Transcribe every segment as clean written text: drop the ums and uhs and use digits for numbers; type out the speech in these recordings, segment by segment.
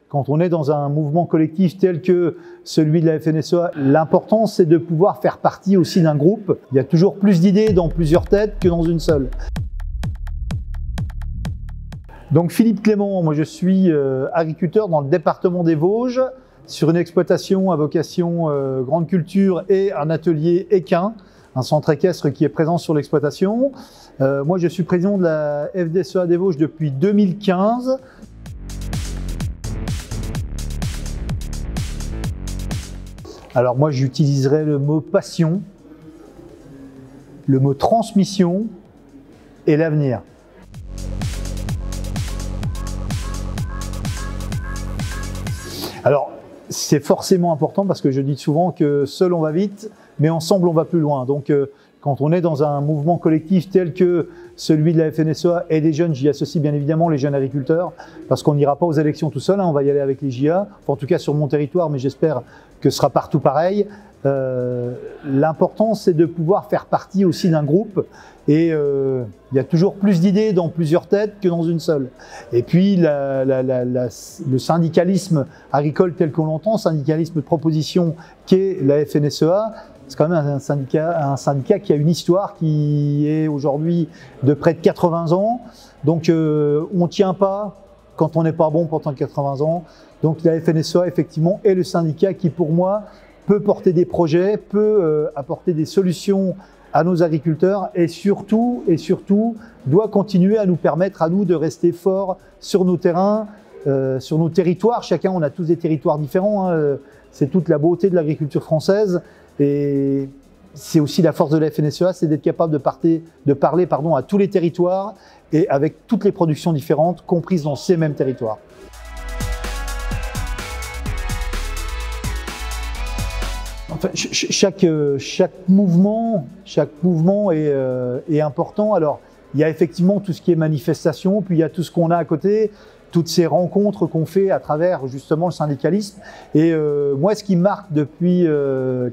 quand on est dans un mouvement collectif tel que celui de la FNSEA, l'important c'est de pouvoir faire partie aussi d'un groupe. Il y a toujours plus d'idées dans plusieurs têtes que dans une seule. Donc Philippe Clément, moi je suis agriculteur dans le département des Vosges, sur une exploitation à vocation grande culture et un atelier équin, un centre équestre qui est présent sur l'exploitation. Moi je suis président de la FDSEA des Vosges depuis 2015. Alors moi j'utiliserai le mot passion, le mot transmission et l'avenir. Alors, c'est forcément important parce que je dis souvent que seul on va vite, mais ensemble on va plus loin. Donc, quand on est dans un mouvement collectif tel que celui de la FNSEA et des jeunes, j'y associe bien évidemment les jeunes agriculteurs, parce qu'on n'ira pas aux élections tout seul, hein, on va y aller avec les JA, enfin, en tout cas sur mon territoire, mais j'espère que ce sera partout pareil. L'important, c'est de pouvoir faire partie aussi d'un groupe et il y a toujours plus d'idées dans plusieurs têtes que dans une seule. Et puis le syndicalisme agricole tel qu'on l'entend, syndicalisme de proposition qu'est la FNSEA, c'est quand même un syndicat qui a une histoire qui est aujourd'hui de près de 80 ans. Donc on ne tient pas quand on n'est pas bon pendant 80 ans. Donc la FNSEA effectivement est le syndicat qui pour moi peut porter des projets, peut apporter des solutions à nos agriculteurs et surtout doit continuer à nous permettre à nous de rester forts sur nos terrains, sur nos territoires. Chacun, on a tous des territoires différents, hein. C'est toute la beauté de l'agriculture française et c'est aussi la force de la FNSEA, c'est d'être capable de parler à tous les territoires et avec toutes les productions différentes comprises dans ces mêmes territoires. Enfin, chaque mouvement est important. Alors, il y a effectivement tout ce qui est manifestation, puis il y a tout ce qu'on a à côté, toutes ces rencontres qu'on fait à travers justement le syndicalisme. Et moi, ce qui me marque depuis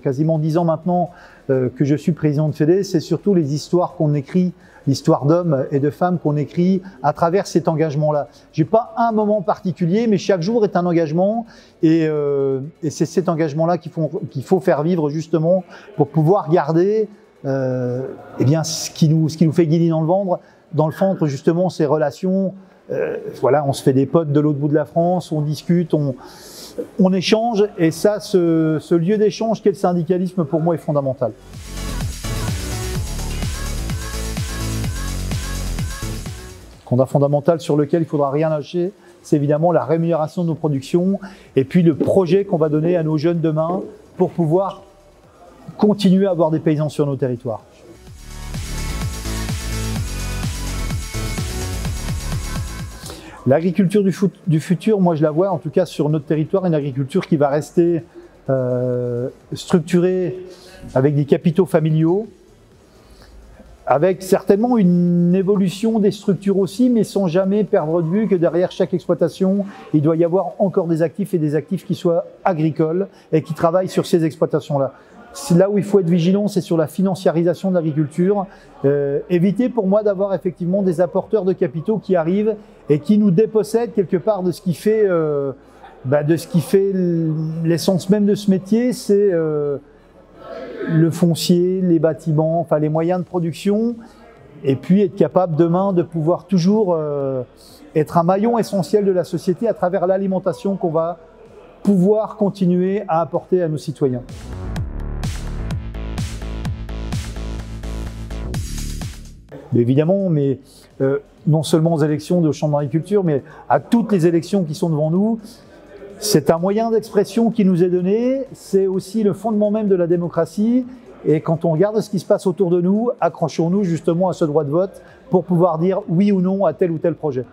quasiment 10 ans maintenant que je suis président de FEDE, c'est surtout les histoires qu'on écrit, l'histoire d'hommes et de femmes qu'on écrit à travers cet engagement-là. J'ai pas un moment particulier, mais chaque jour est un engagement et c'est cet engagement-là qu'il faut faire vivre justement pour pouvoir garder eh bien, ce qui nous fait guider dans le ventre justement ces relations. Voilà, on se fait des potes de l'autre bout de la France, on discute, on échange et ça, ce lieu d'échange qu'est le syndicalisme pour moi est fondamental. Combat fondamental sur lequel il ne faudra rien lâcher, c'est évidemment la rémunération de nos productions et puis le projet qu'on va donner à nos jeunes demain pour pouvoir continuer à avoir des paysans sur nos territoires. L'agriculture du futur, moi je la vois en tout cas sur notre territoire, une agriculture qui va rester structurée avec des capitaux familiaux, avec certainement une évolution des structures aussi, mais sans jamais perdre de vue que derrière chaque exploitation, il doit y avoir encore des actifs et des actifs qui soient agricoles et qui travaillent sur ces exploitations-là. C'est là où il faut être vigilant, c'est sur la financiarisation de l'agriculture. Éviter pour moi d'avoir effectivement des apporteurs de capitaux qui arrivent et qui nous dépossèdent quelque part de ce qui fait, l'essence même de ce métier, c'est le foncier, les bâtiments, enfin les moyens de production, et puis être capable demain de pouvoir toujours être un maillon essentiel de la société à travers l'alimentation qu'on va pouvoir continuer à apporter à nos citoyens. Évidemment, mais non seulement aux élections de chambre d'agriculture, mais à toutes les élections qui sont devant nous, c'est un moyen d'expression qui nous est donné, c'est aussi le fondement même de la démocratie. Et quand on regarde ce qui se passe autour de nous, accrochons-nous justement à ce droit de vote pour pouvoir dire oui ou non à tel ou tel projet.